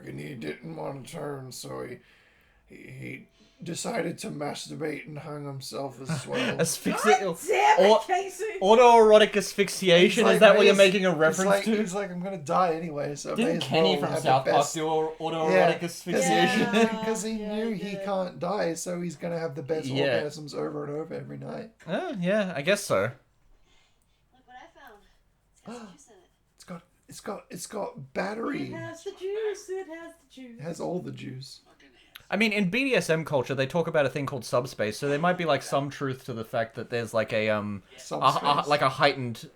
dark and he didn't want to turn, so he decided to masturbate and hung himself as well. Asphyxiate. Damn it, Casey! Autoerotic asphyxiation. Like, is that what you're making a reference to? He's like, I'm gonna die anyway, so Didn't Kenny from South Park do autoerotic asphyxiation? Because he knew he can't die, so he's gonna have the best orgasms over and over every night. Oh, yeah, I guess so. Look what I found. It's got some juice in it. It's got battery. It has the juice. It has the juice. It has all the juice. I mean, in BDSM culture, they talk about a thing called subspace, so there might be like some truth to the fact that there's like a like a heightened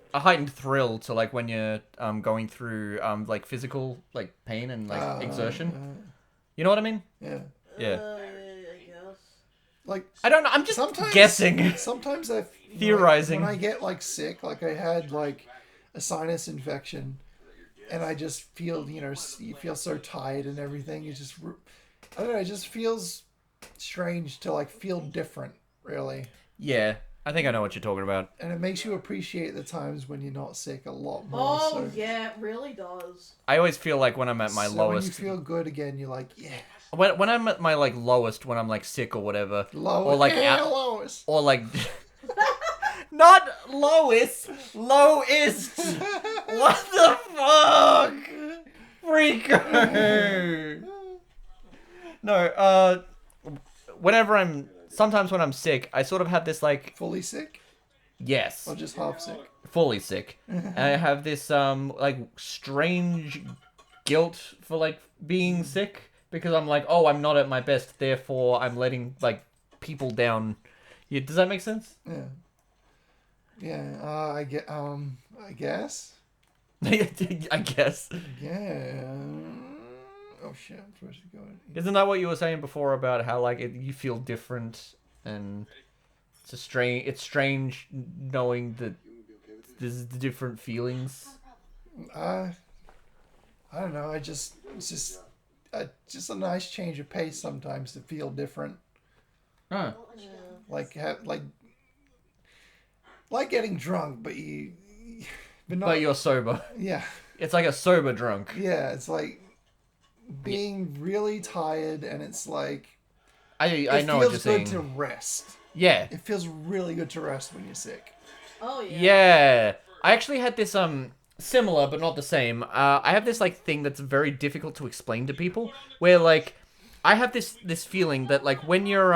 thrill to like when you're going through like physical like pain and like exertion. You know what I mean? Yeah. Yeah. I guess. Like I don't know. I'm just guessing. Sometimes I theorizing. When I get like sick, like I had like a sinus infection, and I just feel you feel so tired and everything. You just I don't know, it just feels strange to like feel different, really. Yeah, I think I know what you're talking about. And it makes you appreciate the times when you're not sick a lot more. Oh, yeah, it really does. I always feel like when I'm at my lowest... when you feel good again, you're like, yeah. When I'm at my like lowest, when I'm like sick or whatever. Lowest. Or like lowest. Or like... Not lowest! Lowest! What the fuck? Freako! No, sometimes when I'm sick, I sort of have this like... Fully sick? Yes. Or just half sick? Fully sick. And I have this, like, strange guilt for, like, being sick. Because I'm like, oh, I'm not at my best, therefore I'm letting, like, people down. Yeah, does that make sense? Yeah. Yeah, I guess? I guess. Yeah. Oh shit, I'm supposed to go in. Isn't that what you were saying before about how like you feel different and it's strange knowing that there's different feelings? I don't know. It's just a nice change of pace sometimes to feel different. Huh. Like getting drunk, but but you're sober. Yeah. It's like a sober drunk. Yeah, it's like being really tired, and it's like I know what you're saying. It feels good to rest. Yeah. It feels really good to rest when you're sick. Oh yeah. Yeah. I actually had this similar but not the same. I have this like thing that's very difficult to explain to people where like I have this feeling that like when you're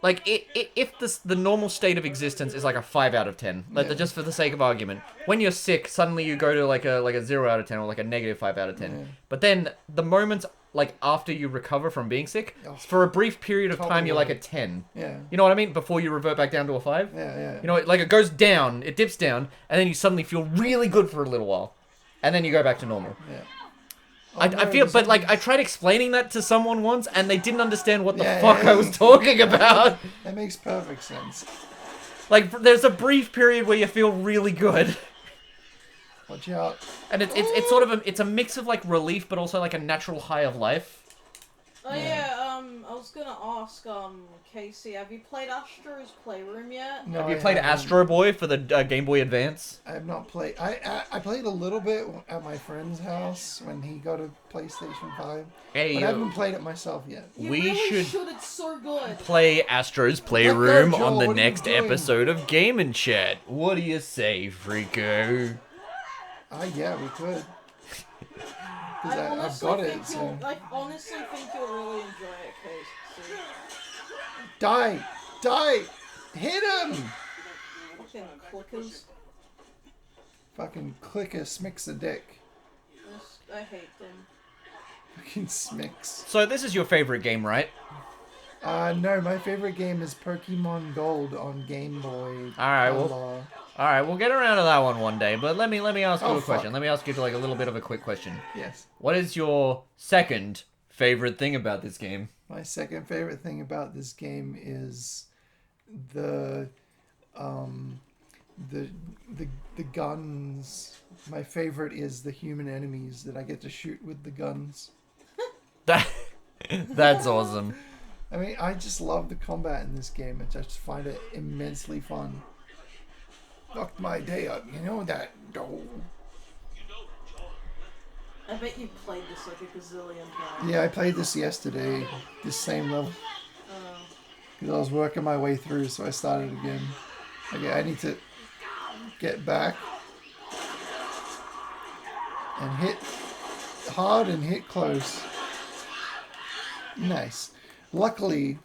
like if the normal state of existence is like a 5 out of 10, like just for the sake of argument, when you're sick, suddenly you go to like a 0 out of 10 or like a negative 5 out of 10. Yeah. But then the moments like after you recover from being sick, for a brief period of time you're like a 10. Yeah. You know what I mean? Before you revert back down to a 5. Yeah. You know, like it goes down, it dips down, and then you suddenly feel really good for a little while, and then you go back to normal. Yeah. I feel, but like I tried explaining that to someone once, and they didn't understand what the fuck I was talking about. That makes perfect sense. Like, there's a brief period where you feel really good. Watch out. And it's sort of it's a mix of like relief, but also like a natural high of life. Oh yeah, I was gonna ask, Casey, have you played Astro's Playroom yet? No, have you played Astro Boy for the Game Boy Advance? I have not played. I played a little bit at my friend's house when he got a PlayStation 5. Hey, but I haven't played it myself yet. You we really should it's so good. Play Astro's Playroom Joel, on the what are you next doing? episode of Game and Chat. What do you say, Freako? Yeah, we could. I I've got it. I honestly think you'll really enjoy it, Casey. Die! Hit him! Fucking clickers. Fucking clicker smicks a dick. I hate them. Fucking smicks. So this is your favorite game, right? No, my favorite game is Pokemon Gold on Game Boy. Alright, we'll get around to that one day, but let me ask you a question. Fuck. Let me ask you like a little bit of a quick question. Yes. What is your second favorite thing about this game? My second favorite thing about this game is the guns. My favorite is the human enemies that I get to shoot with the guns. That's awesome. I mean, I just love the combat in this game. I just find it immensely fun. Fucked my day up, you know that, though. I bet you played this like a gazillion times. Yeah, I played this yesterday, this same level. Because I was working my way through, so I started again. Okay, I need to get back and hit hard and hit close. Nice. Luckily,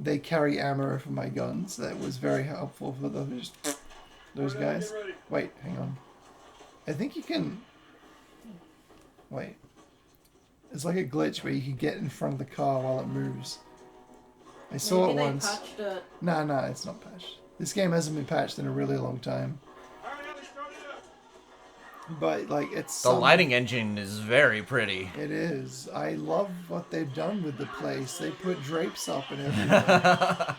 they carry ammo for my guns. That was very helpful for those guys. Wait, hang on. I think you can... Wait. It's like a glitch where you can get in front of the car while it moves. I saw Maybe it once. They patched it. Nah, it's not patched. This game hasn't been patched in a really long time. But, like, it's... The lighting engine is very pretty. It is. I love what they've done with the place. They put drapes up and everything.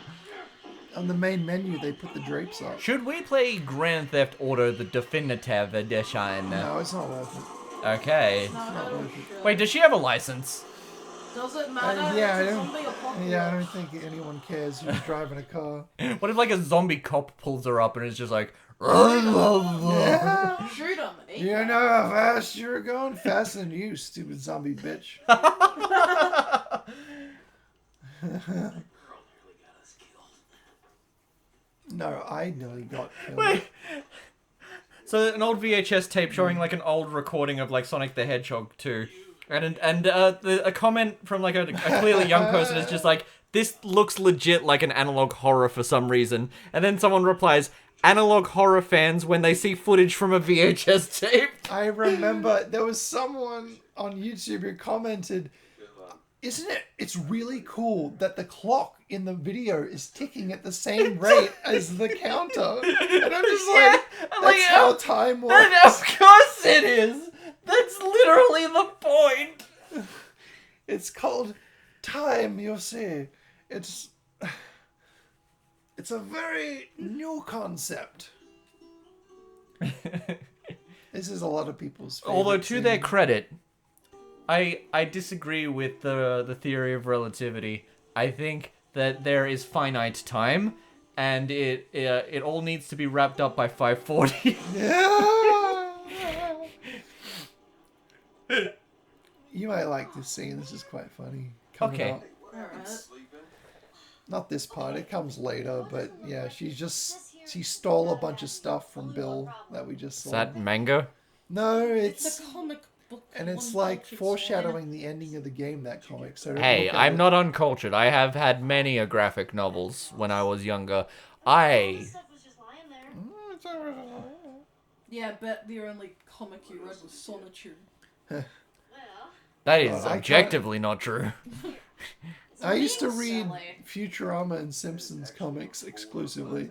On the main menu, they put the drapes up. Should we play Grand Theft Auto the Definitive Edition? No, it's not worth it. Okay. No, worth it. Wait, does she have a license? Does it matter? Yeah, It's a I don't- zombie apocalypse. Yeah, I don't think anyone cares who's driving a car. What if like a zombie cop pulls her up and is just like, Yeah. Shoot him. You know how fast you're going? Faster than you, stupid zombie bitch. No, I nearly got killed. Wait. So an old VHS tape showing like an old recording of like Sonic the Hedgehog 2, and a comment from like a clearly young person is just like, this looks legit like an analog horror for some reason, and then someone replies, analog horror fans when they see footage from a VHS tape. I remember there was someone on YouTube who commented, isn't it? It's really cool that the clock in the video is ticking at the same rate as the counter. And I'm just like, that's how time works. Of course it is. That's literally the point. It's called time, you see. It's a very new concept. This is a lot of people's favorite Although to their thing. credit, I disagree with the theory of relativity. I think that there is finite time, and it all needs to be wrapped up by 5:40. Yeah. You might like this scene. This is quite funny. Coming Okay. up. Alright. Not this part. It comes later, but yeah, she stole a bunch of stuff from Bill that we just saw. Is that manga? No, It's it's a comic book. and it's one like page, it's foreshadowing the ending of the game. That comic. So don't Hey, look at I'm it. not uncultured. I have had many a graphic novels when I was younger. I Stuff was just lying there. Yeah, but the only comic you read was Sonitude. Well, that is Well, I objectively not true. I used to Being read silly. Futurama and Simpsons comics exclusively.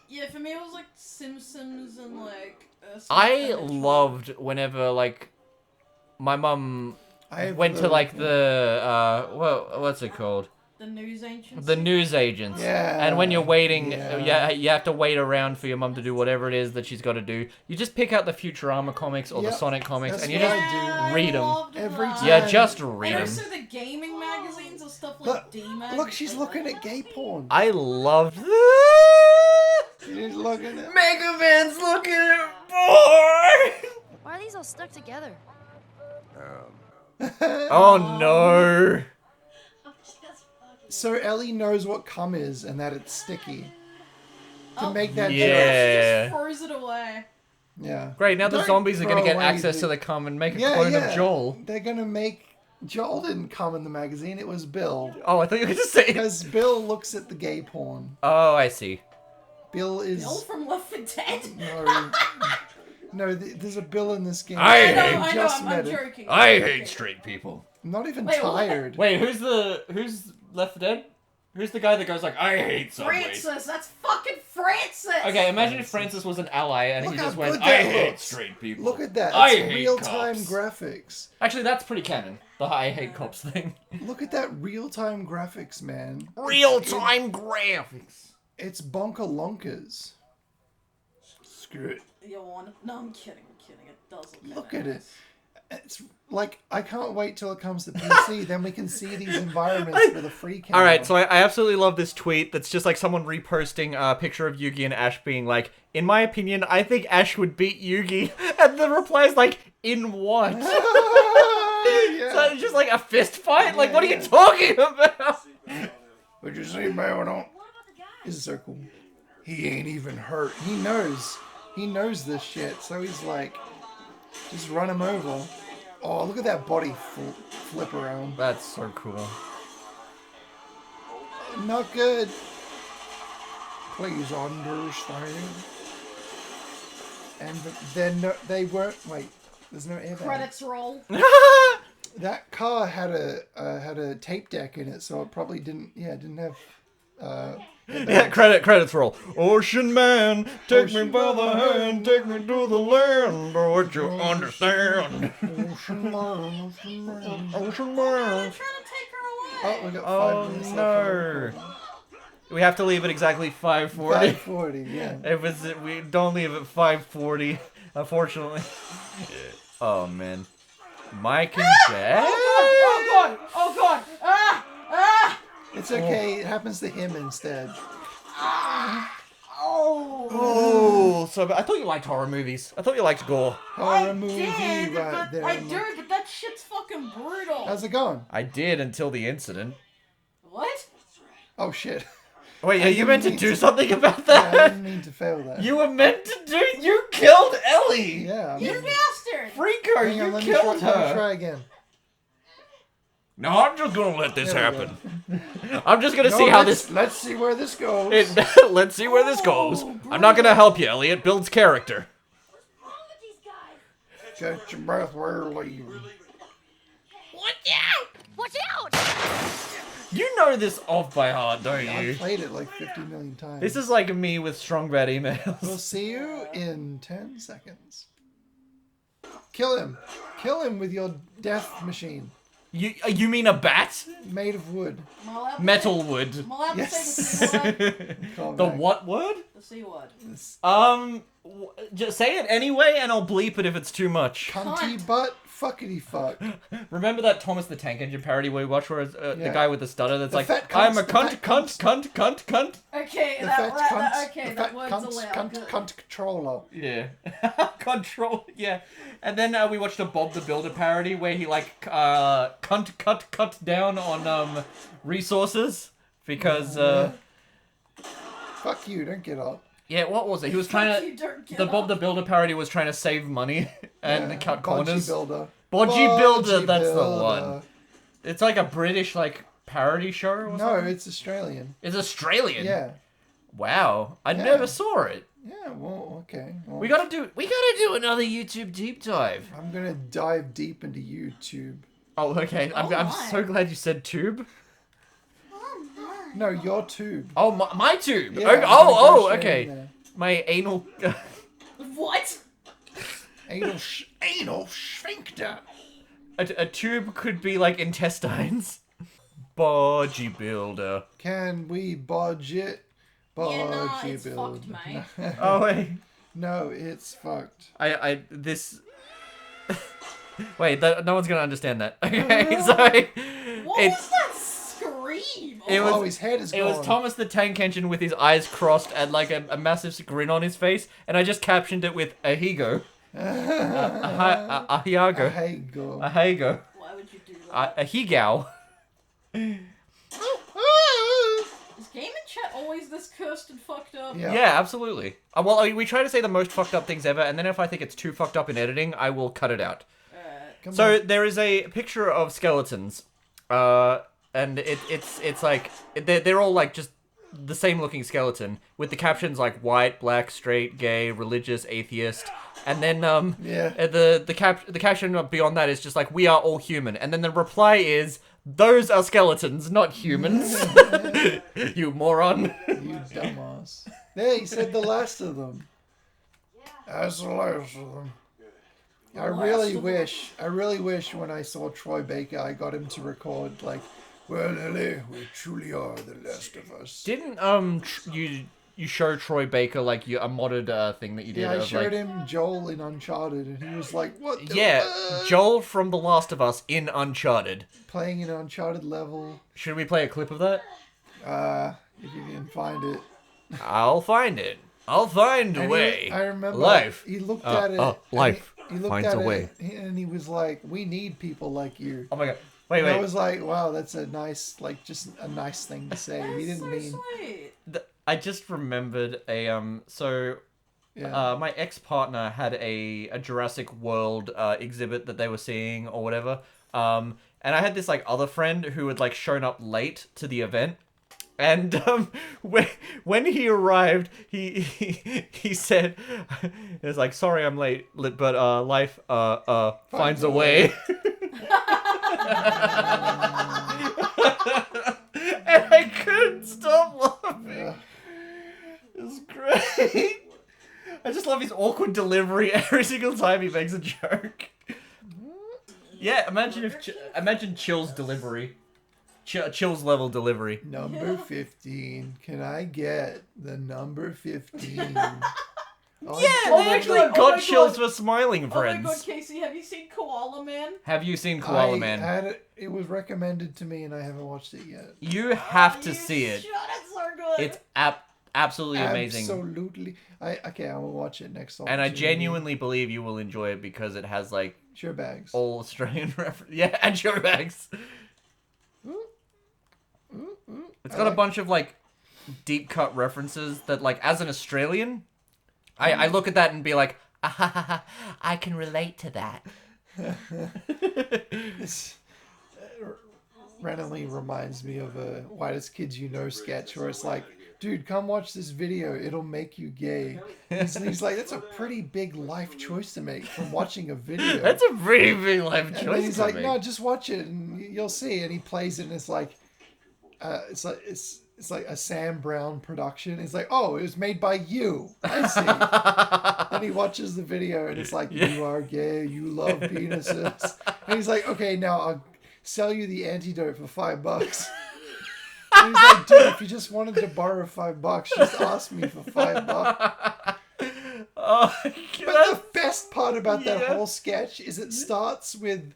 Yeah, for me it was like Simpsons and like. I loved whenever like my mum I went to like the what's it called? the news agency. The news agents. Yeah. And when you're waiting, Yeah. you have to wait around for your mum to do whatever it is that she's got to do. You just pick out the Futurama comics or the Yep. Sonic comics, That's and you what just I do. read 'em. loved Every that. time. yeah, just read And them. also the gaming magazines or stuff like Look, D-Mag. look, she's looking at gay porn. I loved. She's looking at. Mega Man's looking at boy. why are these all stuck together? Oh no. Just fucking. So Ellie knows what cum is and that it's sticky. To Oh, make that yeah. joke. She just froze it away. Yeah. Great, now the Don't zombies are throw gonna get away access the- to the cum and make a Yeah, clone yeah. of Joel. They're gonna make. Joel didn't come in the magazine. It was Bill. Oh, I thought you were gonna say. Because Bill looks at the gay porn. Oh, I see. Bill is. Bill from Left 4 Dead. No. No, there's a Bill in this game. I I know, hate- I know, just I'm met it. joking. I I'm hate joking. straight people. I'm not even Wait, what? tired. Wait, who's Left 4 Dead? Who's the guy that goes like, I hate subways? Francis, that's fucking Francis! Okay, imagine if Francis was an ally and Look he how just went, good I that hate looks. straight people. Look at that. I That's hate real-time cops. graphics. Actually, that's pretty canon. The I hate cops thing. Look at that real-time graphics, man. Real-time graphics. It's bonker-lonkers. Screw it. You want? No, I'm kidding. It does look Look kinda at it. nice. it's like I can't wait till it comes to PC. Then we can see these environments with a free camera. All right, so I absolutely love this tweet. That's just like someone reposting a picture of Yugi and Ash being like, "In my opinion, I think Ash would beat Yugi," and the reply is like, "In what?" Yeah. So it's just like a fist fight. Like, what are you talking about? Would you see, man? What about the guy? This is so cool. He ain't even hurt. He knows. He knows this shit. So he's like, just run him over. Oh, look at that body flip around. That's so cool. Not good. Please understand. And then they weren't. Wait, there's no airbag. Credits roll. That car had a tape deck in it, so it probably didn't. Yeah, it didn't have. Yeah, credits roll. Ocean man, take me Ocean by the man. hand, take me to the land. Don't you understand? Ocean man, ocean man. Ocean I'm man. trying to take her away. Oh, we got 5 Oh minutes left. no. We have to leave at exactly 5:40. 5:40, yeah. If it's we don't leave at 5:40, unfortunately. Oh man, Mike and Jack. Oh god! Oh god! Ah! Ah! It's okay. It happens to him instead. Oh, so I thought you liked horror movies. I thought you liked gore. Horror I movie did, right but there. I do, but that shit's fucking brutal. How's it going? I did until the incident. What? Oh shit. Wait, are you meant to didn't do mean something about Yeah, I that? didn't mean to fail that. You were meant to do. You killed Ellie. Yeah. I You mean, bastard! Freako, hang on, you let me killed try, let me her. try again. No, I'm just gonna let this There we happen. I'm just gonna No, see how let's- this. Let's see where this goes. Let's see where this goes. Oh, I'm not gonna help you, Ellie. It builds character. What's wrong with these guys? Catch your breath, we're leaving. Watch out! Watch out! You know this off by heart, don't I've you? played it like 50 million times. This is like me with strong bad We'll emails. see you in 10 seconds. Kill him. Kill him with your death machine. You mean a bat? Made of wood. Am I allowed to Metal say- wood. Am I allowed to Yes. say the C word? Call The back. what word? The C word. Just say it anyway, and I'll bleep it if it's too much. Cunty butt fuckity fuck. Remember that Thomas the Tank Engine parody we watched, where it's, the Yeah. guy with the stutter that's The like, fat "I'm a cunts, the cunt, fat cunt, cunt, cunt, cunt." Okay, The that, fat that, cunts. okay, the that fat word's cunts, allowed. cunt, Good. cunt controller. Yeah. Control. Yeah. And then we watched a Bob the Builder parody where he like cut down on resources because Fuck you, don't get up. yeah, what was it? He was Fuck trying you, don't to get the Bob up. the Builder parody was trying to save money and Yeah, cut Bodgy corners. Builder. Bodgy Builder, that's the Builder. one. It's like a British like parody show or No, something. it's Australian. It's Australian. Yeah. Wow, I Yeah. never saw it. Yeah, well, okay. Well, We gotta do another YouTube deep dive. I'm gonna dive deep into YouTube. Oh, okay. I'm my. so glad you said tube. No, your tube. Oh, my tube. Yeah, Okay. I'm gonna go straight in Okay. there. My anal. What? Anal sphincter. A tube could be like intestines. Bodgy builder. Can we budge it? Yeah, nah, Bodgy it's build. fucked, mate. Oh wait. No, it's fucked. This. Wait, no one's gonna understand that. Okay, sorry. What It's was that scream? It was- Oh, his head is It gone. was Thomas the Tank Engine with his eyes crossed and like a massive grin on his face, and I just captioned it with ahigo. Ahiago. Hey, go. Ahigo. Why would you do that? Ahigao. Is gaming chat always this cursed and fucked up? Yeah. Yeah, absolutely. Well, we try to say the most fucked up things ever, and then if I think it's too fucked up in editing, I will cut it out. Come So on. there is a picture of skeletons, and it's like they're all like just the same looking skeleton with the captions like white, black, straight, gay, religious, atheist, and then Yeah. the caption beyond that is just like we are all human, and then the reply is those are skeletons, not humans. You moron. You dumbass. There, he said the last of them. Yeah. That's the last of them. I last really of wish when I saw Troy Baker, I got him to record like, well, Ellie, we truly are the last of us. Didn't show Troy Baker like a modded thing that you did. Yeah, I of, showed like, him Joel in Uncharted, and he was like, "What?" Joel from The Last of Us in Uncharted. Playing an Uncharted level. Should we play a clip of that? If you can find it. I'll find it. I'll find a way. I remember Life. He looked at it. Life He looked finds at a it, way. and he was like, "We need people like you." Oh my god. Wait. I was like, "Wow, that's a nice, just a nice thing to say." He That's didn't so mean. sweet. I just remembered Yeah. my ex-partner had a Jurassic World exhibit that they were seeing or whatever. And I had this like other friend who had like shown up late to the event. And when he arrived, he said, "It was like, sorry I'm late, but life finds a way." And I couldn't stop laughing. Yeah. It was great. I just love his awkward delivery every single time he makes a joke. Yeah, imagine Chill's delivery. Chill's level delivery. Number 15. Can I get the number 15? Oh, Yeah, Oh they my actually God, oh got my Chills God. for smiling, Oh my friends. god, Casey, have you seen Koala Man? Have you seen Koala I Man? had it was recommended to me, and I haven't watched it yet. You have to You see it. should, it's so good. It's absolutely amazing. Absolutely. I will watch it next time. And I genuinely believe you will enjoy it because it has like Sure bags. all Australian reference. Yeah, and show bags. It's got a bunch of like deep cut references that like as an Australian, I look at that and be like, ah, I can relate to that. This randomly reminds me of a Whitest Kids You Know sketch where it's like, dude, come watch this video. It'll make you gay. He's like, that's a pretty big life choice to make from watching a video. That's a pretty big life And choice. then he's to like, make. no, just watch it and you'll see. And he plays it and it's like it's like a Sam Brown production. It's like, oh, it was made by you. I see. And he watches the video and it's like, you are gay, you love penises. And he's like, okay, now I'll sell you the antidote for $5. And he's like, dude, if you just wanted to borrow $5, just ask me for $5. Oh, But the best part about that Yeah. whole sketch is it starts with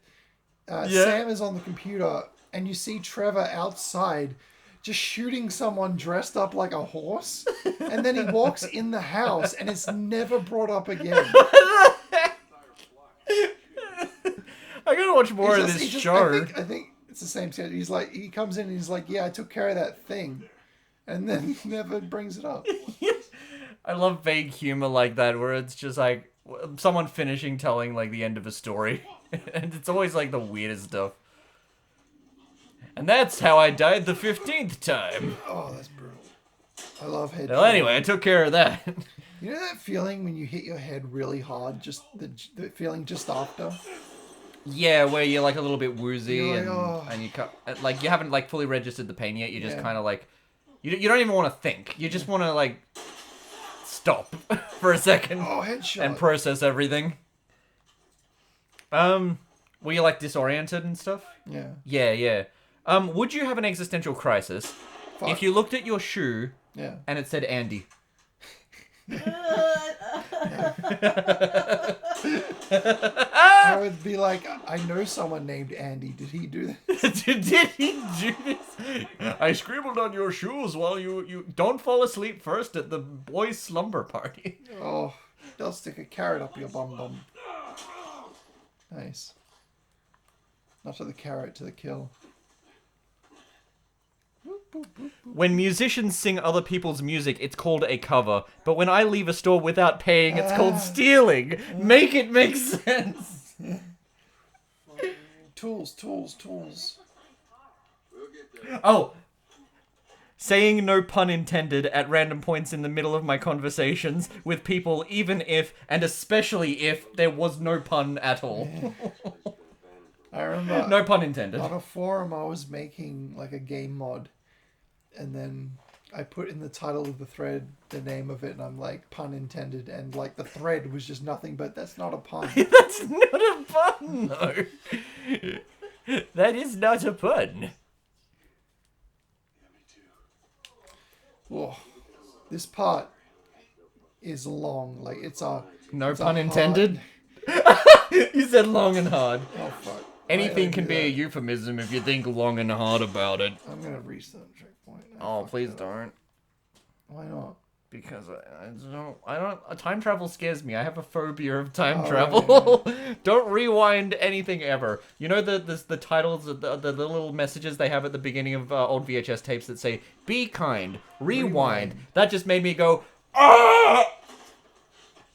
Sam is on the computer and you see Trevor outside just shooting someone dressed up like a horse. And then he walks in the house and it's never brought up again. I gotta watch more of He this just- show. I think it's the same sketch. He's like, he comes in and he's like, yeah, I took care of that thing. And then never brings it up. I love vague humor like that, where it's just like someone finishing telling like the end of a story, and it's always like the weirdest stuff. And that's how I died the 15th time. Oh, that's brutal. I love head. Well, anyway, I took care of that. You know that feeling when you hit your head really hard, just the feeling just after? Yeah, where you're like a little bit woozy You're like, and "Oh." and you like you haven't like fully registered the pain yet. You're just Yeah. kind of like you don't even want to think. You just want to like stop for a second Oh, headshot. and process everything. Were you like disoriented and stuff? Yeah. Yeah. Would you have an existential crisis Fuck. if you looked at your shoe Yeah. and it said Andy? I would be like, I know someone named Andy. Did he do this? Did he do this? I scribbled on your shoes while you don't fall asleep first at the boys' slumber party. Oh, they'll stick a carrot up your bum bum. Nice. Not to the carrot, to the kill. When musicians sing other people's music, it's called a cover. But when I leave a store without paying, it's called stealing. Make it make sense. Tools. Oh. Saying no pun intended at random points in the middle of my conversations with people, even if, and especially if, there was no pun at all. I remember No pun intended. on a forum I was making like a game mod. And then I put in the title of the thread the name of it, and I'm like, pun intended, and like the thread was just nothing but that's not a pun. That's not a pun, though. That is not a pun. Oh, this part is long. Like it's a No it's pun a intended. You said long and hard. Oh fuck. Anything can be a euphemism if you think long and hard about it. I'm gonna restart checkpoint. Oh, please don't. Why not? Because I don't. Time travel scares me. I have a phobia of time Oh, travel. Don't rewind anything ever. You know the titles, the little messages they have at the beginning of old VHS tapes that say "Be kind, rewind." That just made me go, ah!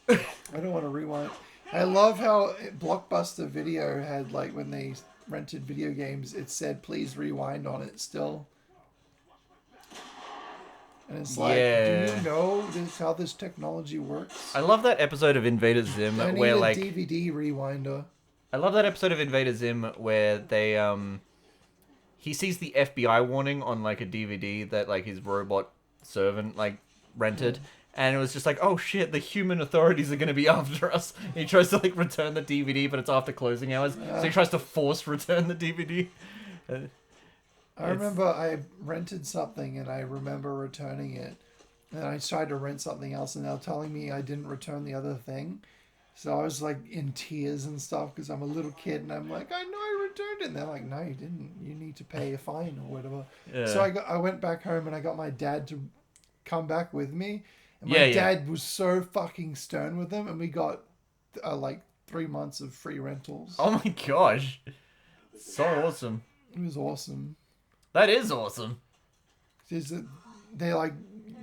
I don't want to rewind. I love how Blockbuster Video had, like, when they rented video games, it said please rewind on it still. And it's like, do you know how this technology works? I love that episode of Invader Zim I need where a like DVD rewinder. I love that episode of Invader Zim where they he sees the FBI warning on like a DVD that like his robot servant like rented. And it was just like, oh shit, the human authorities are going to be after us. And he tries to like return the DVD, but it's after closing hours. So he tries to force return the DVD. I remember I rented something and I remember returning it. And I tried to rent something else and they were telling me I didn't return the other thing. So I was like in tears and stuff because I'm a little kid and I'm like, I know I returned it. And they're like, no, you didn't. You need to pay a fine or whatever. Yeah. So I went back home and I got my dad to come back with me. And my dad was so fucking stern with them, and we got like 3 months of free rentals. Oh my gosh. So awesome. It was awesome. That is awesome. They like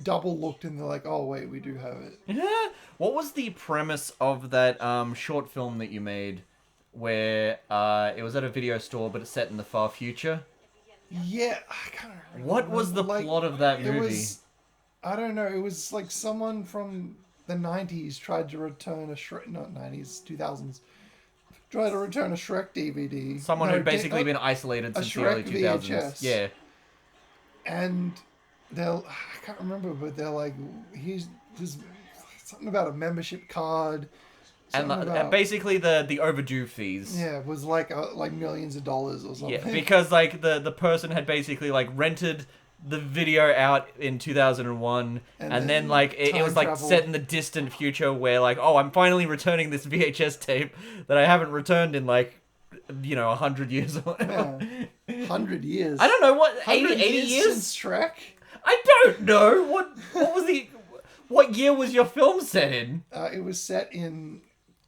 double looked and they're like, oh wait, we do have it. Yeah. What was the premise of that short film that you made where it was at a video store but it's set in the far future? Yeah, I can't remember. What was the plot of that movie? I don't know. It was like someone from the 90s tried to return a Shrek... Not 90s, 2000s. Tried to return a Shrek DVD. Someone who'd basically been isolated since the early 2000s. VHS. Yeah. And I can't remember, but they're like, there's something about a membership card. And basically the overdue fees. Yeah, it was like millions of dollars or something. Yeah, because like the person had basically like rented the video out in 2001 and then like it was like travel. Set in the distant future where like, oh, I'm finally returning this VHS tape that I haven't returned in like 100 years or whatever. Yeah. 100 years. I don't know what 80 years since Shrek? I don't know. What was what year was your film set in? It was set in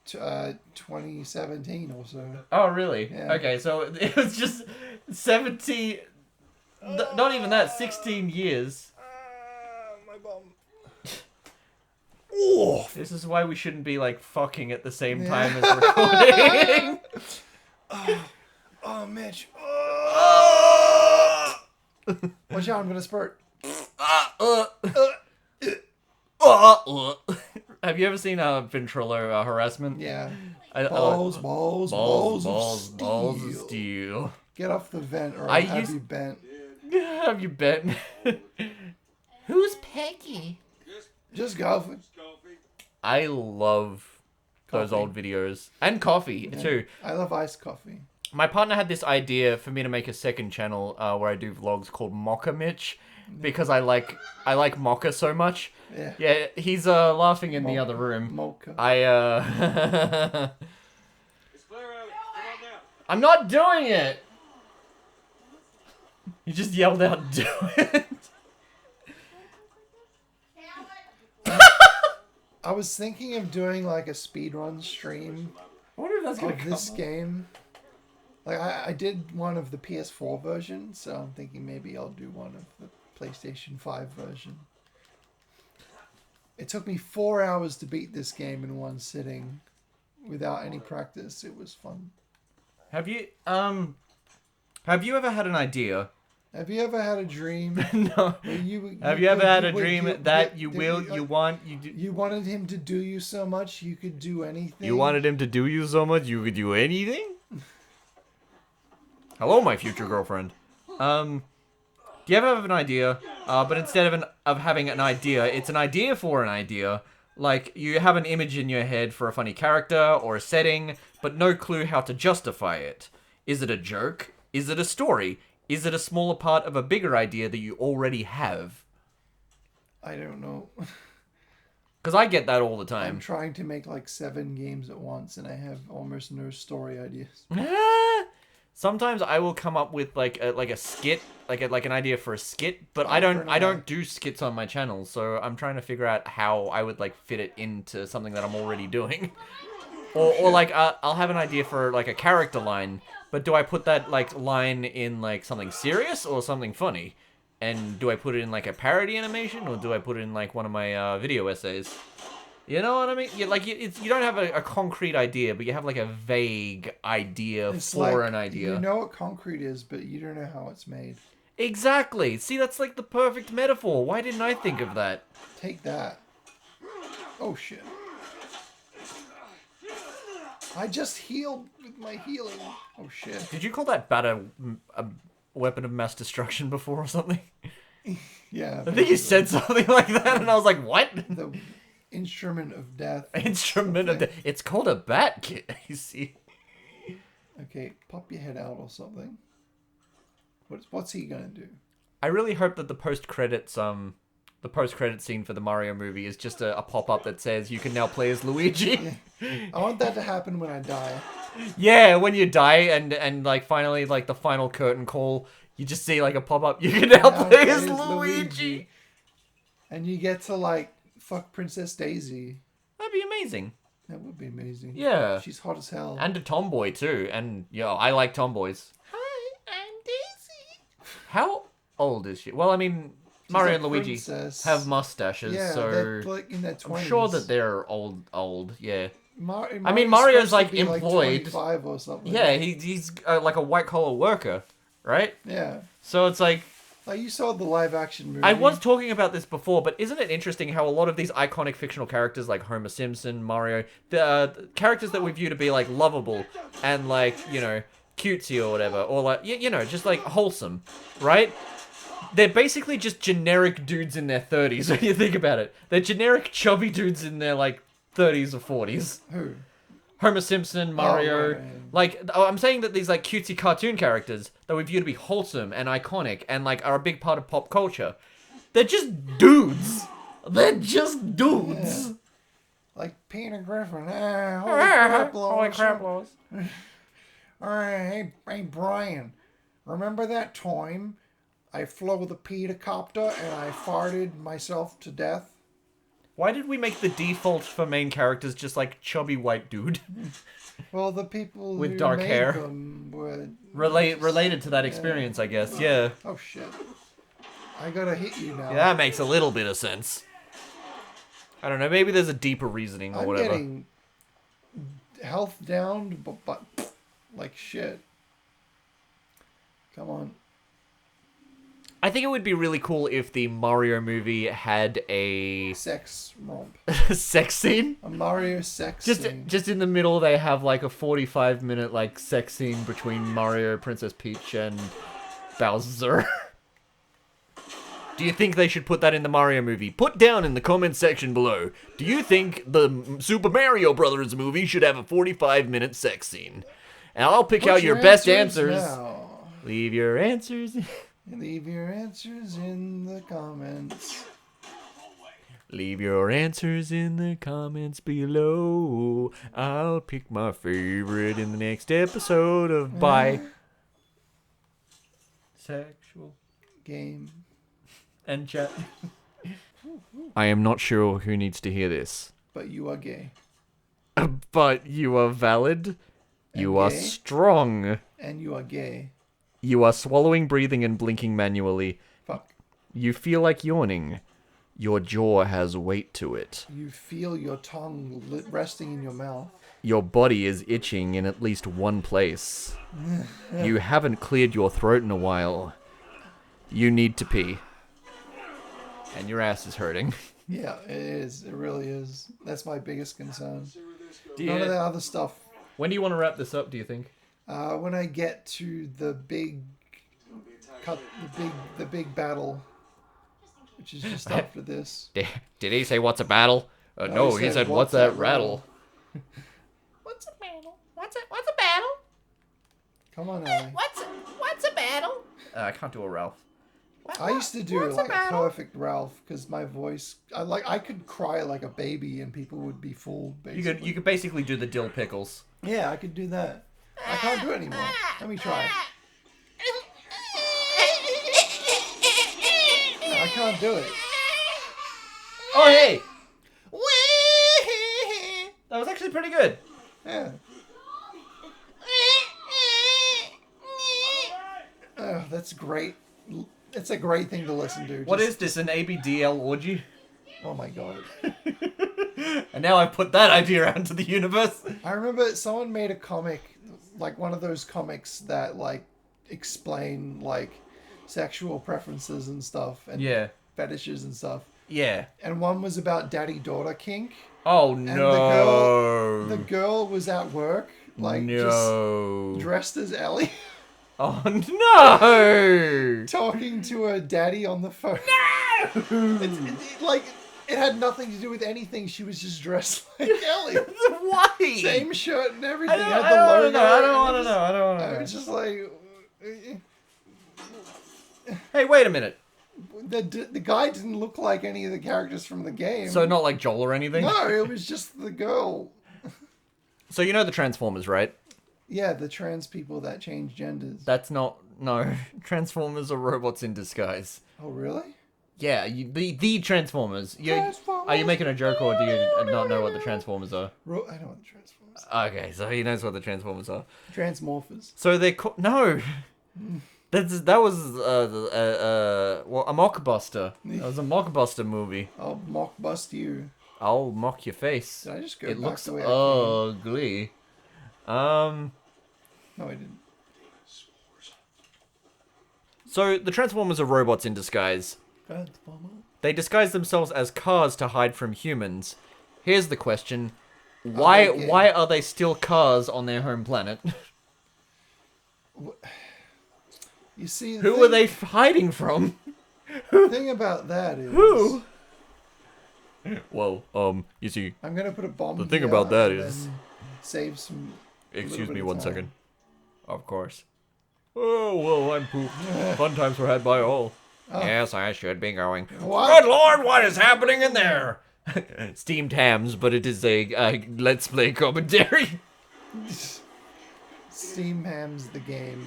2017 or so. Oh, really? Yeah. Okay, so it was just 70 not even that, 16 years. My bum. Oh, this is why we shouldn't be like fucking at the same time as recording. Oh, Mitch. Watch out, I'm gonna spurt. Have you ever seen ventriloquism harassment? Yeah. Balls of steel. Get off the vent or I'll have you bent. Have you bent? Who's Peggy? Just go. I love those old videos. And coffee, too. I love iced coffee. My partner had this idea for me to make a second channel where I do vlogs called Mocha Mitch. Because I like Mocha so much. Yeah, he's laughing in the other room. Mocha. I'm not doing it! You just yelled out, do it! I was thinking of doing like a speedrun stream I wonder if that's gonna of come this up. game. Like I did one of the PS4 version, so I'm thinking maybe I'll do one of the PlayStation 5 version. It took me 4 hours to beat this game in one sitting without any practice. It was fun. Have you ever had an idea? Have you ever had a dream? No. Have you ever had a dream that you wanted him to do you so much you could do anything? You wanted him to do you so much you could do anything? Hello, my future girlfriend. Do you ever have an idea, but instead of having an idea, it's an idea for an idea? Like, you have an image in your head for a funny character or a setting, but no clue how to justify it. Is it a joke? Is it a story? Is it a smaller part of a bigger idea that you already have? I don't know. Because I get that all the I'm time. trying to make like 7 games at once, and I have almost no story ideas. Sometimes I will come up with like a skit, like an idea for a skit, but Eye for an I eye. don't do skits on my channel, so I'm trying to figure out how I would like fit it into something that I'm already doing. Or like I'll have an idea for like a character line, but do I put that like line in like something serious or something funny? And do I put it in like a parody animation, or do I put it in like one of my video essays? You know what I mean? You don't have a concrete idea, but you have like a vague idea It's for like, an idea. You know what concrete is, but you don't know how it's made. Exactly. See, that's like the perfect metaphor. Why didn't I think of that? Take that. Oh shit. I just healed with my healing. Oh shit. Did you call that bat a weapon of mass destruction before or something? Yeah. I think you said something like that, and I was like, what? The instrument of death. Instrument of it's called a bat kit. You see? Okay, pop your head out or something. What's he gonna do? I really hope that the post-credit scene for the Mario movie is just a pop-up that says you can now play as Luigi. I want that to happen when I die. Yeah, when you die and like finally like the final curtain call, you just see like a pop-up. You can now play as Luigi. And you get to like fuck Princess Daisy. That'd be amazing. That would be amazing. Yeah. She's hot as hell. And a tomboy too. And I like tomboys. Hi, I'm Daisy. How old is she? Well, I mean, Mario and Luigi princess. have mustaches, Yeah, so they're like in their 20s. I'm sure that they're old. Yeah. I mean, Mario's like supposed to be, employed. 25 or something. Yeah, he's like a white collar worker, right? Yeah. So it's like. Like you saw the live action movie. I was talking about this before, but isn't it interesting how a lot of these iconic fictional characters like Homer Simpson, Mario, the characters that we view to be like lovable and like, cutesy or whatever, or like, just like wholesome, right? They're basically just generic dudes in their 30s when you think about it. They're generic chubby dudes in their like 30s or 40s. Who? Homer Simpson, Mario. Right. Like, I'm saying that these, like, cutesy cartoon characters that we view to be wholesome and iconic and, like, are a big part of pop culture, they're just dudes. They're just dudes. Yeah. Like Peter Griffin. Holy crap, Lois. Alright, hey, Brian. Remember that time I flew the Peter-copter and I farted myself to death? Why did we make the default for main characters just, like, chubby white dude? Well, the people With who dark made hair. them were... Related to that experience, I guess, yeah. Oh, shit. I gotta hit you now. Yeah, that makes a little bit of sense. I don't know, maybe there's a deeper reasoning or I'm whatever. getting health down, but like shit. Come on. I think it would be really cool if the Mario movie had a Sex romp. sex scene. A Mario sex scene. Just in the middle, they have like a 45-minute like sex scene between Mario, Princess Peach, and Bowser. Do you think they should put that in the Mario movie? Put down in the comment section below. Do you think the Super Mario Brothers movie should have a 45-minute sex scene? And I'll pick out your best answers. Now. Leave your answers. Leave your answers in the comments. Leave your answers in the comments below. I'll pick my favorite in the next episode of Bisexual Game. and Chat. I am not sure who needs to hear this. But you are gay. But you are valid. You are gay. strong. And you are gay. You are swallowing, breathing, and blinking manually. Fuck. You feel like yawning. Your jaw has weight to it. You feel your tongue resting in your mouth. Your body is itching in at least one place. You haven't cleared your throat in a while. You need to pee. And your ass is hurting. Yeah, it is. It really is. That's my biggest concern. Do None of you, that other stuff. when do you want to wrap this up, do you think? When I get to the big big battle, which is just after this. Did he say what's a battle? No, he said what's that rattle? What's a battle? What's a battle? Come on, Ellie. What's a battle? I can't do a Ralph. I used to do like a perfect Ralph because my voice, I could cry like a baby and people would be fooled. Basically. You could basically do the dill pickles. Yeah, I could do that. I can't do it anymore. Let me try. No, I can't do it. Oh hey! That was actually pretty good. Yeah. Oh, that's great. It's a great thing to listen to. What is this, an ABDL orgy? Oh my god. And now I've put that idea out into the universe. I remember someone made a comic, like one of those comics that like explain like sexual preferences and stuff and Yeah. fetishes and stuff. Yeah. And one was about daddy-daughter kink. Oh And no. the girl was at work, like just dressed as Ellie, Oh no! talking to her daddy on the phone. No! It had nothing to do with anything. She was just dressed like Ellie. Why? Same shirt and everything. I Had don't the logo. want to know. I don't want to and know. I don't want I to know. was just like, Hey, wait a minute. the guy didn't look like any of the characters from the game. So not like Joel or anything? No, it was just the girl. So you know the Transformers, right? Yeah, the trans people that change genders. That's not... No. Transformers are robots in disguise. Oh, really? Yeah, the Transformers. Transformers. Are you making a joke or do you not know what the Transformers are? I know what the Transformers are. Okay, so he knows what the Transformers are. Transmorphers. So they're no. That was a mockbuster. That was a mockbuster movie. I'll mock bust you. I'll mock your face. Did I just go It back looks the way I ugly. came? No, I didn't. So the Transformers are robots in disguise. Transformer. They disguise themselves as cars to hide from humans. Here's the question: why Okay. why are they still cars on their home planet? You see, Who are they hiding from? The thing about that is... Who? Well, you see, I'm going to put a bomb The thing here about that and is- then save some... excuse bit me of one time. second. Of course. Oh, well, I'm poop. Fun times were had by all. Oh. Yes, I should be going. What? Good lord, what is happening in there? Steamed hams, but it is a Let's Play commentary. Steam Hams the game.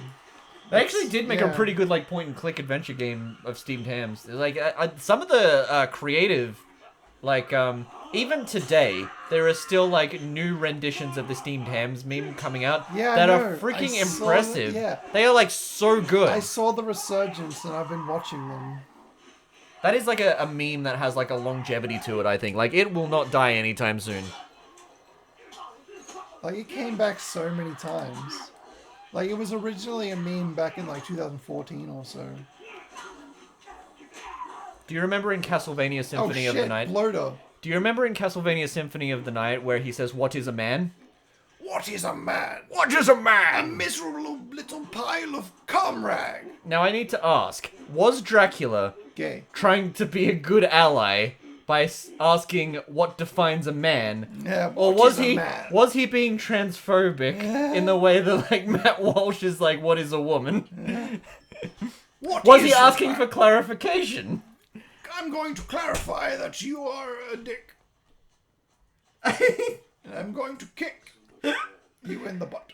They actually did make a Yeah. pretty good like point-and-click adventure game of steamed hams. Like some of the creative, like even today, there are still like new renditions of the steamed hams meme coming out Yeah, I that know. are freaking I saw impressive. yeah. They are like so good. I saw the resurgence and I've been watching them. That is like a meme that has like a longevity to it. I think like it will not die anytime soon. Like, it came back so many times. Like, it was originally a meme back in, like, 2014 or so. Do you remember in Castlevania Symphony oh, of shit, the Night? Bloater. Do you remember in Castlevania Symphony of the Night where he says, "What is a man?" What is a man? What is a A man? miserable little pile of comrade. Now I need to ask: was Dracula Gay. trying to be a good ally by asking what defines a man, Yeah, or what was is a he man? was he being transphobic in the way that like Matt Walsh is like, "What is a woman?" What Was is he a asking man? for clarification? I'm going to clarify that you are a dick. And I'm going to kick you in the butt.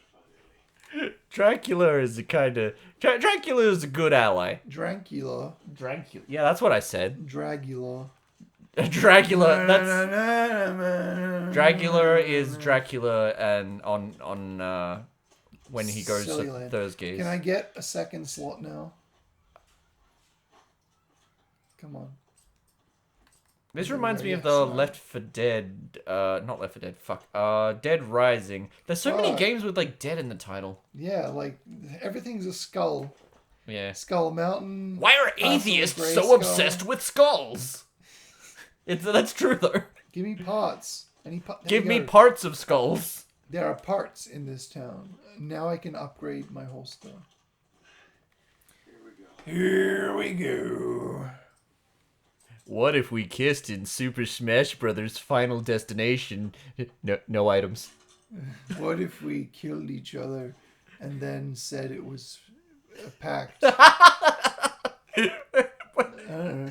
Dracula is a kind of Dracula is a good ally. Dracula. Dracula, yeah, that's what I said. Dragula. Dracula. That's Dracula is Dracula, and on when he goes Silly to land. Thursdays. Can I get a second slot now? Come on. This reminds me of Yes, the no. Left 4 Dead, not Left 4 Dead, fuck, Dead Rising. There's so many Fuck. games with like dead in the title. Yeah, like, everything's a skull. Yeah. Skull Mountain. Why are Castle atheists Grayskull. so obsessed with skulls? That's true though. Give me parts. There Give you me go. parts of skulls. There are parts in this town. Now I can upgrade my holster. Here we go. What if we kissed in Super Smash Brothers Final Destination? No items. What if we killed each other and then said it was a pact? don't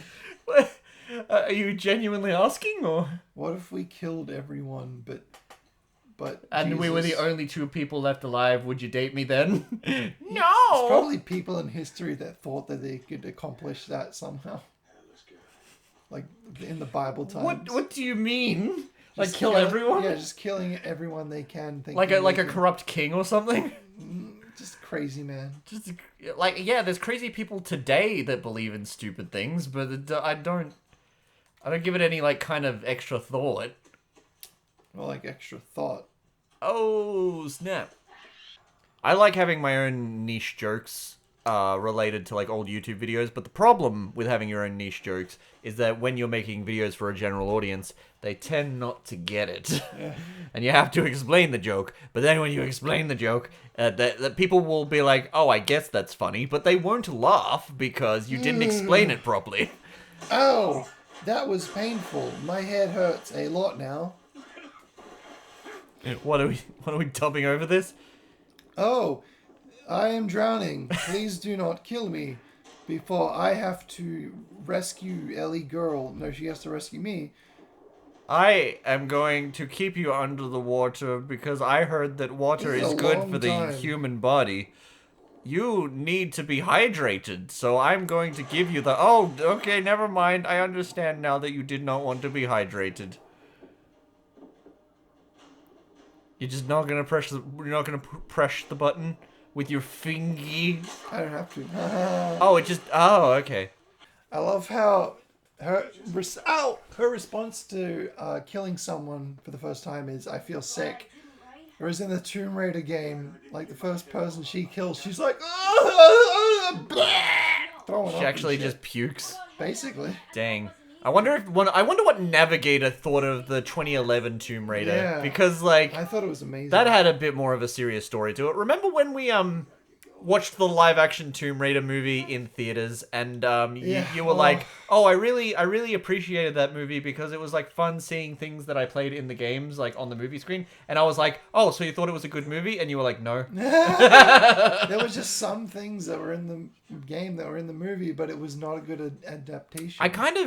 know. Are you genuinely asking, or? What if we killed everyone, but And we were the Jesus- only two people left alive. Would you date me then? There's No. probably people in history that thought that they could accomplish that somehow. Like in the Bible times. What do you mean? Like Just kill everyone? Yeah, just killing everyone they can. Thinking Like they a can- corrupt king or something? Just crazy, man. Just like, yeah, there's crazy people today that believe in stupid things, but I don't give it any like kind of extra thought. Or like extra thought. Oh snap! I like having my own niche jokes related to like old YouTube videos, but the problem with having your own niche jokes is that when you're making videos for a general audience, they tend not to get it. Yeah. And you have to explain the joke, but then when you explain the joke, that people will be like, oh, I guess that's funny, but they won't laugh because you didn't explain it properly. Oh, that was painful. My head hurts a lot now. What are we dubbing over this? Oh, I am drowning. Please do not kill me before I have to rescue Ellie girl. No, she has to rescue me. I am going to keep you under the water because I heard that water This is is a good long for the time. human body. You need to be hydrated, so I'm going to give you the... Oh, okay, never mind. I understand now that you did not want to be hydrated. You're just not gonna press the... You're not gonna press the button with your fingy. I don't have to. Oh, it just... Oh, okay. I love how her response to killing someone for the first time is "I feel sick." Whereas in the Tomb Raider game, like the first person she kills, she's like throwing up She and actually shit. just pukes. Basically. Dang. I wonder what Navigator thought of the 2011 Tomb Raider. Yeah. Because, like... I thought it was amazing. That had a bit more of a serious story to it. Remember when we watched the live action Tomb Raider movie in theaters and Yeah. you were like, "Oh, I really appreciated that movie because it was like fun seeing things that I played in the games like on the movie screen." And I was like, "Oh, so you thought it was a good movie?" And you were like, "No." There was just some things that were in the game that were in the movie, but it was not a good adaptation. I kind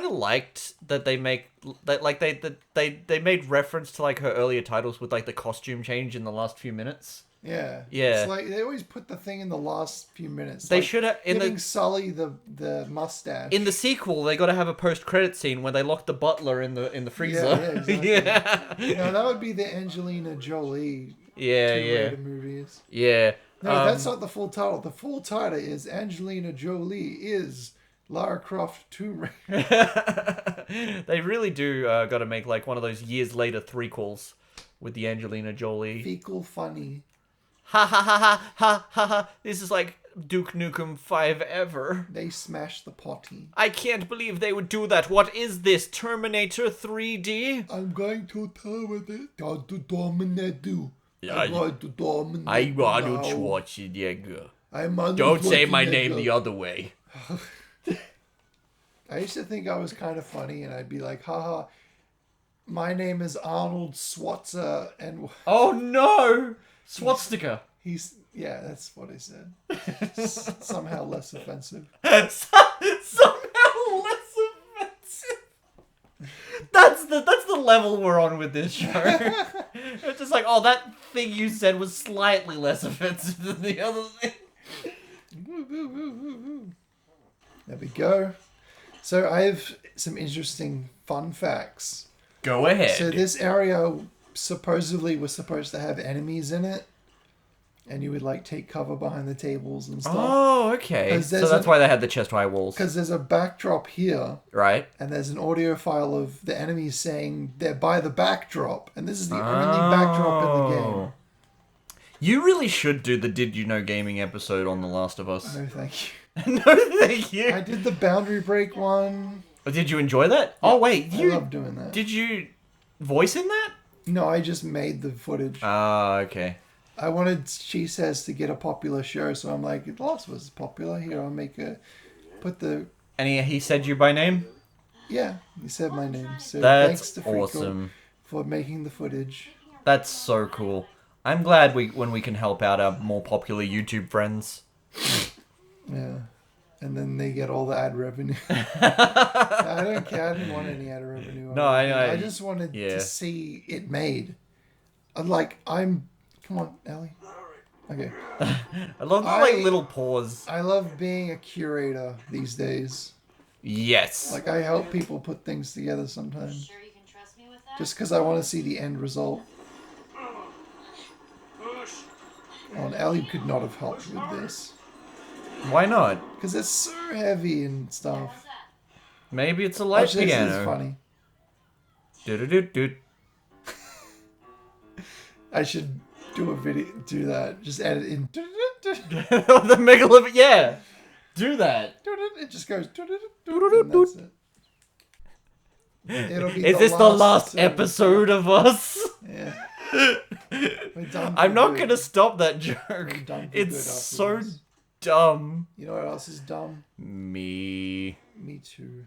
of liked that they make that like they made reference to like her earlier titles with like the costume change in the last few minutes. Yeah. Yeah. It's like they always put the thing in the last few minutes. They like should have giving Sully the mustache. in the sequel, they got to have a post-credit scene where they lock the butler in the freezer. exactly. Yeah. No, that would be the Angelina Jolie Yeah, Tomb yeah, Raider movies. yeah. No, that's not the full title. The full title is Angelina Jolie is Lara Croft Tomb Raider. They really do got to make like one of those years later threequels with the Angelina Jolie. Fecal funny. Ha ha ha ha ha ha ha. This is like Duke Nukem 5 ever. They smash the potty. I can't believe they would do that. What is this, Terminator 3D? I'm going to dominate you. Yeah, I'm going to dominate I'm Arnold now. Schwarzenegger. I'm Arnold Don't say my name Schwarzenegger. the other way. I used to think I was kind of funny, and I'd be like, haha, my name is Arnold Schwarzer, and Oh no! Swastika. he's, yeah, that's what I said. Somehow less offensive. Somehow less offensive. That's the level we're on with this show. It's just like, oh, that thing you said was slightly less offensive than the other thing. There we go. So I have some interesting fun facts. Go ahead. So this area supposedly was supposed to have enemies in it, and you would like take cover behind the tables and stuff. Oh, okay. 'Cause So there's that's a- why they had the chest high walls, Because there's a backdrop here, right? and there's an audio file of the enemies saying they're by the backdrop, and this is the Oh. only backdrop in the game. You really should do the Did You Know Gaming episode on The Last of Us. No, thank you. No, thank you. I did the boundary break one. Did you enjoy that? Oh, wait. I You love doing that. Did you voice in that? No, I just made the footage. Ah, okay. I wanted She Says to get a popular show, so I'm like, The Last was popular. Here, I'll put the... And he said you by name? Yeah, he said my name. So That's thanks to Freako awesome. for making the footage. That's so cool. I'm glad when we can help out our more popular YouTube friends. Yeah. And then they get all the ad revenue. I don't care. I didn't want any ad revenue. No, I just wanted to see it made. Come on, Ellie. Okay. I love the like little pause. I love being a curator these days. Yes. Like I help people put things together sometimes. Sure you can trust me with that? Just because I want to see the end result. Oh, and Ellie could not have helped with this. Why not? Because it's so heavy and How's stuff. that? Maybe it's a light This piano. is funny. Do-do-do-do. I should do that. Just edit in. The megalith. Yeah. Do that. It just goes. And that's it. It'll be Is this the last episode of us? Yeah. We're done I'm for not good. gonna stop that joke. done for It's good so afterwards. dumb. You know what else is dumb? Me. Me too.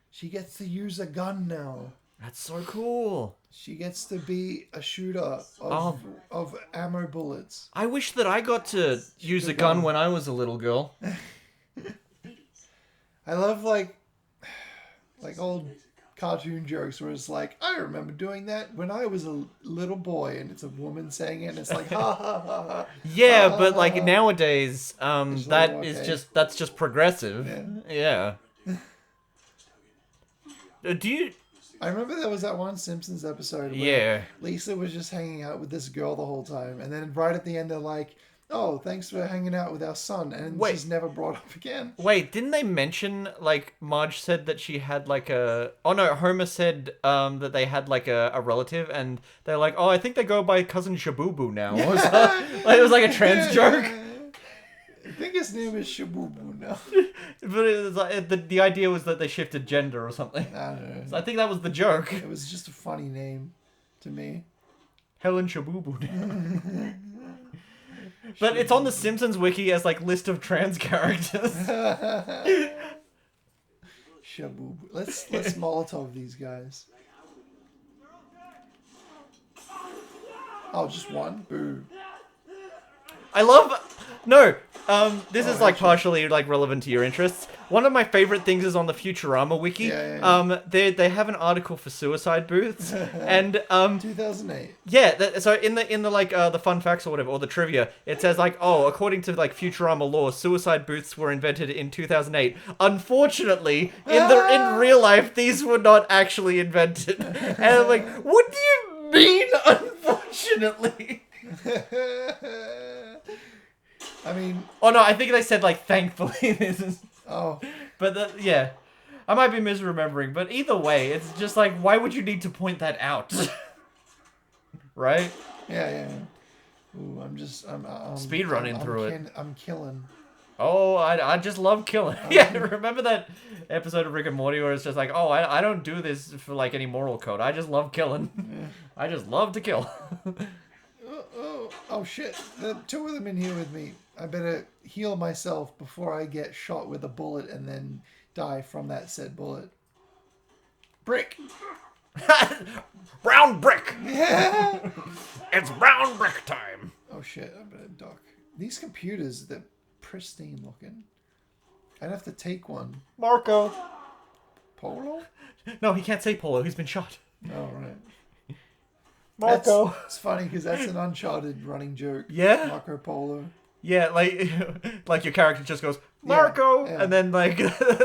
She gets to use a gun now. That's so cool. She gets to be a shooter of ammo bullets. I wish that I got to use a gun when I was a little girl. I love like old cartoon jokes where it's like, I remember doing that when I was a little boy, and it's a woman saying it, and it's like, ha ha ha ha. Yeah, ha, but ha, like ha. nowadays, that like, is okay. that's just progressive. Yeah. Do you? I remember there was that one Simpsons episode where Yeah. Lisa was just hanging out with this girl the whole time, and then right at the end they're like, oh, thanks for hanging out with our son, and Wait. she's never brought up again. Wait, didn't they mention like Marge said that she had like a? Oh no, Homer said that they had like a relative, and they're like, oh, I think they go by cousin Shabubu now. Like, it was like a trans joke. I think his name is Shabubu now. But it was like, the idea was that they shifted gender or something. I don't know. So I think that was the joke. It was just a funny name to me. Helen Shabubu. But it's on the Simpsons wiki as like list of trans characters. Shabubu. Let's Molotov these guys. Oh, just one? Boo. I love. No, this is like partially like relevant to your interests. One of my favorite things is on the Futurama wiki. Yeah. They have an article for suicide booths, and 2008. yeah. So in the like the fun facts or whatever, or the trivia, it says like, oh, according to like Futurama law, suicide booths were invented in 2008. Unfortunately, in real life, these were not actually invented. And I'm like, what do you mean? Unfortunately. I mean, Oh no, I think they said like thankfully this is, oh, but yeah, I might be misremembering, but either way, it's just like why would you need to point that out, right? yeah. Ooh, I'm Speedrunning through it. I'm killing. Oh, I just love killing. Yeah, remember that episode of Rick and Morty where it's just like, oh, I don't do this for like any moral code. I just love killing. Yeah. I just love to kill. Oh shit! There are two of them in here with me. I better heal myself before I get shot with a bullet and then die from that said bullet. Brick. Brown brick. Yeah. It's brown brick time. Oh shit! I better duck. These computers, they're pristine looking. I'd have to take one. Marco. Polo? No, he can't say Polo. He's been shot. Oh right. Marco. It's funny because that's an Uncharted running joke. Yeah? Marco Polo. Yeah, like your character just goes Marco, yeah. and then like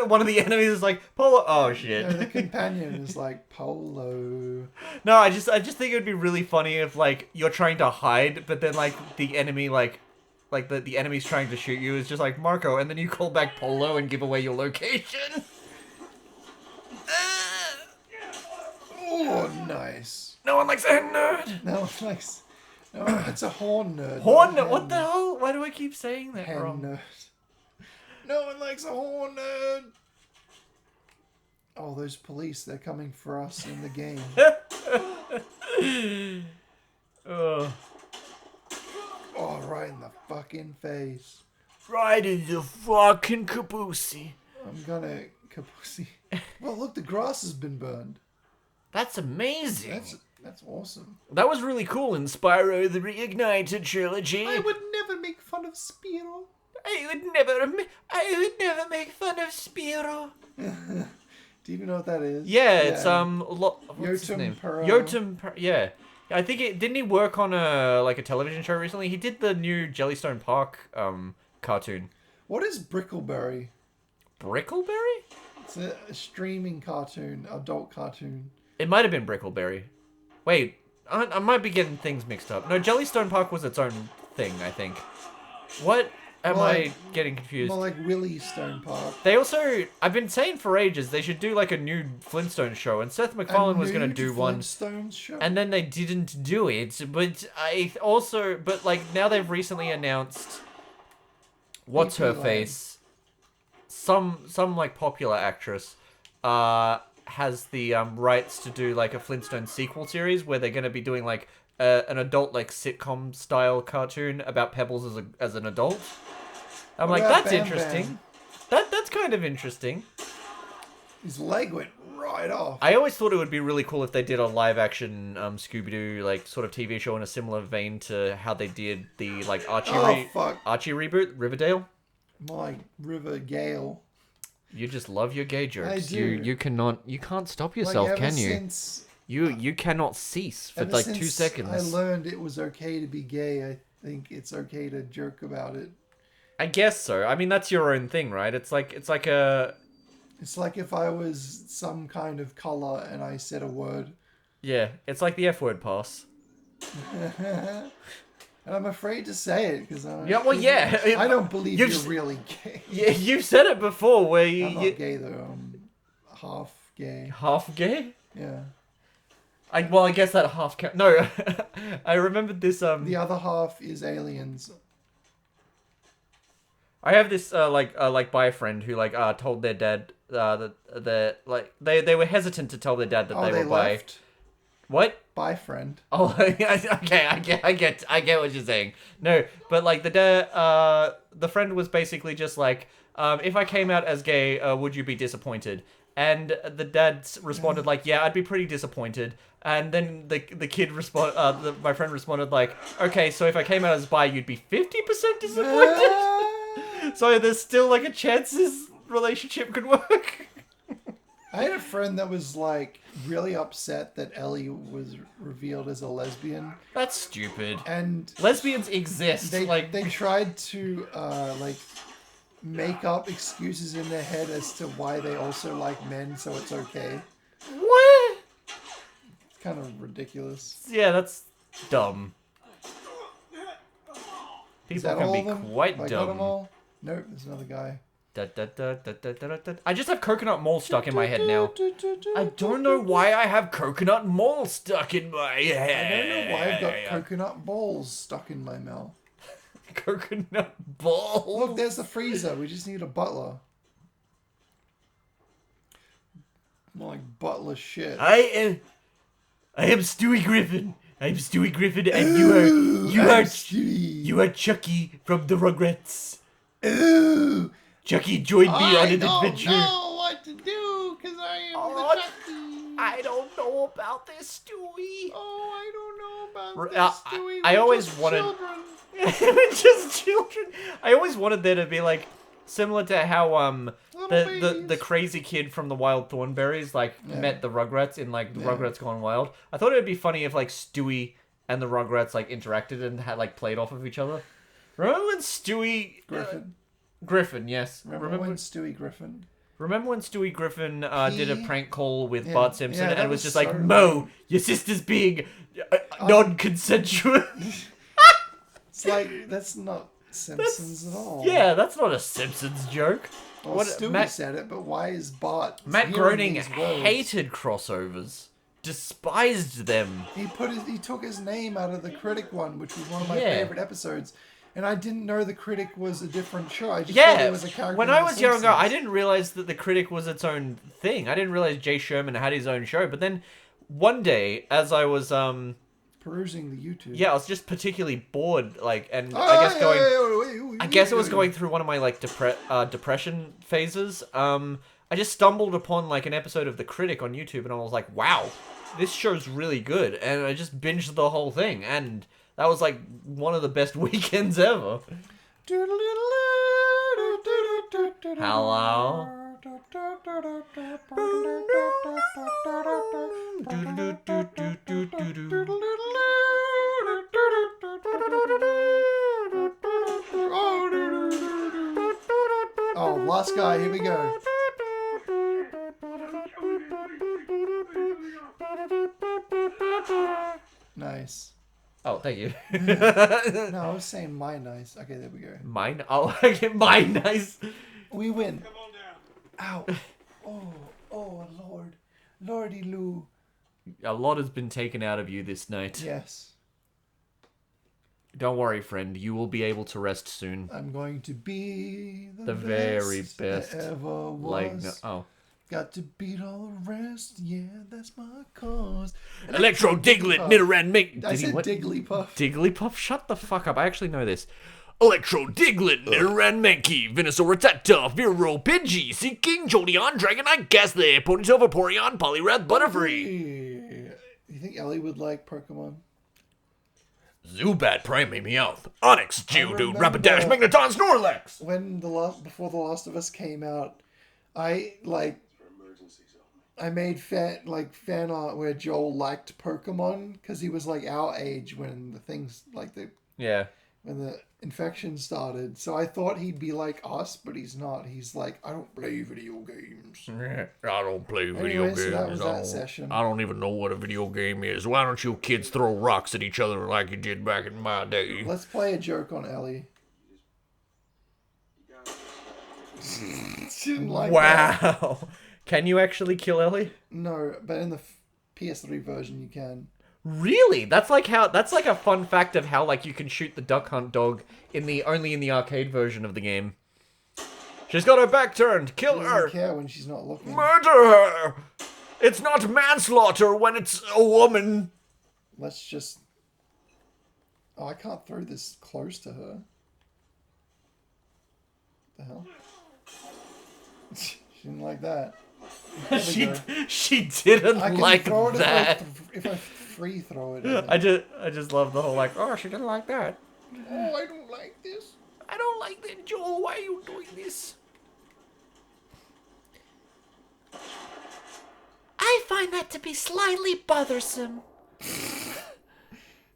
one of the enemies is like Polo. Oh shit! No, the companion is like Polo. No, I just think it would be really funny if like you're trying to hide, but then like the enemy like the enemy's trying to shoot you is just like Marco, and then you call back Polo and give away your location. Oh, nice. No one likes a nerd. No, nice. No, it's a horn nerd. Horn? not a What hen- the hell? Why do I keep saying that hen wrong? nerd. No one likes a horn nerd. Oh, those police, they're coming for us in the game. Ugh. Oh, right in the fucking face. Right in the fucking caboose. I'm gonna kapusi. Well, look, the grass has been burned. That's amazing. That's awesome. That was really cool in Spyro the Reignited trilogy. I would never make fun of Spiro. I would never make fun of Spiro. Do you even know what that is? Yeah, it's what's his name? Yotam Yeah. I think didn't he work on a television show recently? He did the new Jellystone Park cartoon. What is Brickleberry? Brickleberry? It's a streaming cartoon, adult cartoon. It might have been Brickleberry. Wait, I might be getting things mixed up. No, Jellystone Park was its own thing, I think. What am I getting confused? More like Willie Stone Park. They also, I've been saying for ages, they should do like a new Flintstone show, and Seth MacFarlane was going to do one. Flintstones show? And then they didn't do it, but now they've recently announced, what's her face? Some like popular actress, has the rights to do like a Flintstone sequel series where they're going to be doing like an adult like sitcom style cartoon about Pebbles as an adult. I'm like, that's Bam interesting. Bam? That's kind of interesting. His leg went right off. I always thought it would be really cool if they did a live action Scooby-Doo like sort of TV show in a similar vein to how they did the like Archie reboot, Riverdale. More like River Gale. You just love your gay jokes. I do. You can't stop yourself, like, can you? Since, You cannot cease for ever like since 2 seconds. I learned it was okay to be gay. I think it's okay to jerk about it. I guess so. I mean, that's your own thing, right? It's like a It's like if I was some kind of color and I said a word. yeah. It's like the F word pass. And I'm afraid to say it because I don't believe you're really gay. Yeah, you've said it before. Where I'm not gay though. I'm half gay. half gay. Yeah. I guess that half count. No, I remembered this. The other half is aliens. I have this bi friend who told their dad that they were hesitant to tell their dad that they were bi. Left. What? Bi friend. Oh, okay, I get what you're saying. No, but like the friend was basically just like, if I came out as gay, would you be disappointed? And the dad responded like, yeah, I'd be pretty disappointed. And then the kid my friend responded like, okay, so if I came out as bi, you'd be 50% disappointed. So there's still like a chance this relationship could work. I had a friend that was like really upset that Ellie was revealed as a lesbian. That's stupid. And lesbians exist. They tried to make up excuses in their head as to why they also like men, so it's okay. What? It's kind of ridiculous. Yeah, that's dumb. People can be quite dumb. Got them all? Nope, there's another guy. I just have Coconut Mall stuck in my head now. I don't know why I have Coconut Mall stuck in my head. I don't know why I've got coconut balls stuck in my mouth. Coconut balls? Look, there's the freezer. We just need a butler. More like butler shit. I am Stewie Griffin. I'm Stewie Griffin, and you are Chucky from the Rugrats. Ooh. Chucky joined me on an adventure. I don't know what to do because I am the Chucky. I don't know about this, Stewie. Oh, I don't know about this, Stewie. I always wanted just children. I always wanted there to be like similar to how the crazy kid from the Wild Thornberrys met the Rugrats in like the Rugrats Gone Wild. I thought it would be funny if like Stewie and the Rugrats like interacted and had like played off of each other. Remember when Stewie Griffin, yes. Remember when Stewie Griffin? Remember when Stewie Griffin did a prank call with Bart Simpson and it was just so like, Mo, your sister's being non-consensual. It's like, that's not Simpsons at all. Yeah, that's not a Simpsons joke. Well, Stewie said it, but why is Bart Matt Groening hated crossovers. Despised them. He took his name out of the Critic one, which was one of my favorite episodes. And I didn't know the Critic was a different show. I just thought it was a character. When I was younger, I didn't realize that the Critic was its own thing. I didn't realize Jay Sherman had his own show. But then one day, as I was perusing the YouTube, I was just particularly bored, I guess it was going through one of my like depression phases. I just stumbled upon like an episode of the Critic on YouTube, and I was like, wow, this show's really good, and I just binged the whole thing, and that was like one of the best weekends ever. Hello? Oh, last guy, here we go. Nice. Oh, thank you. No, I was saying my nice. Okay, there we go. Mine? Oh, okay, mine, nice. We win. Ow. Oh, Lord. Lordy Lou. A lot has been taken out of you this night. Yes. Don't worry, friend. You will be able to rest soon. I'm going to be The very best. that ever was. Like, no, oh. Got to beat all the rest. Yeah, that's my cause. Electro Diglett, Nidoran Mink. I said Digglypuff. Digglypuff? Shut the fuck up. I actually know this. Electro Diglett, Nidoran Mankey, Venusaur Rattata, Vero Pidgey, Seeking, Jolteon, Dragonite, Ghastly, Ponytail, Vaporeon, Poliwrath, Butterfree. You think Ellie would like Pokemon? Zubat, Primeape, Meowth, Onix, Geodude, remember- Rapidash, Magneton, Snorlax. When before The Last of Us came out, I made fan art where Joel liked Pokemon because he was like our age when the things Yeah. when the infection started. So I thought he'd be like us, but he's not. He's like, I don't play video games. I don't play video Anyway, so that games. was that session. I don't even know what a video game is. Why don't you kids throw rocks at each other like you did back in my day? Let's play a joke on Ellie. She didn't like that. Wow. Can you actually kill Ellie? No, but in the PS3 version you can. Really? That's like a fun fact of how like you can shoot the duck hunt dog only in the arcade version of the game. She's got her back turned. Kill She her. doesn't care when she's not looking. Murder her. It's not manslaughter when it's a woman. Let's just... Oh, I can't throw this close to her. What the hell? She didn't like that. There we go. she didn't I can like throw it that. if I free throw it. I just love the whole like, oh, she didn't like that. Oh, I don't like this. I don't like that, Joel. Why are you doing this? I find that to be slightly bothersome.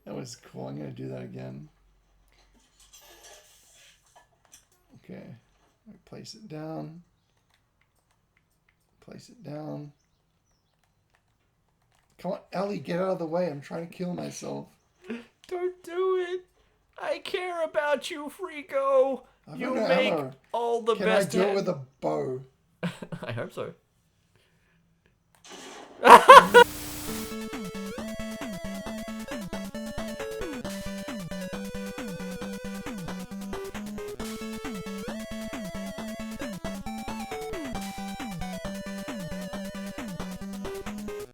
That was cool. I'm going to do that again. Okay. Place it down. Place it down. Come on, Ellie, get out of the way. I'm trying to kill myself. Don't do it. I care about you, Freako. I've You got no make ammo. all the Can best. I do it with a bow? I hope so.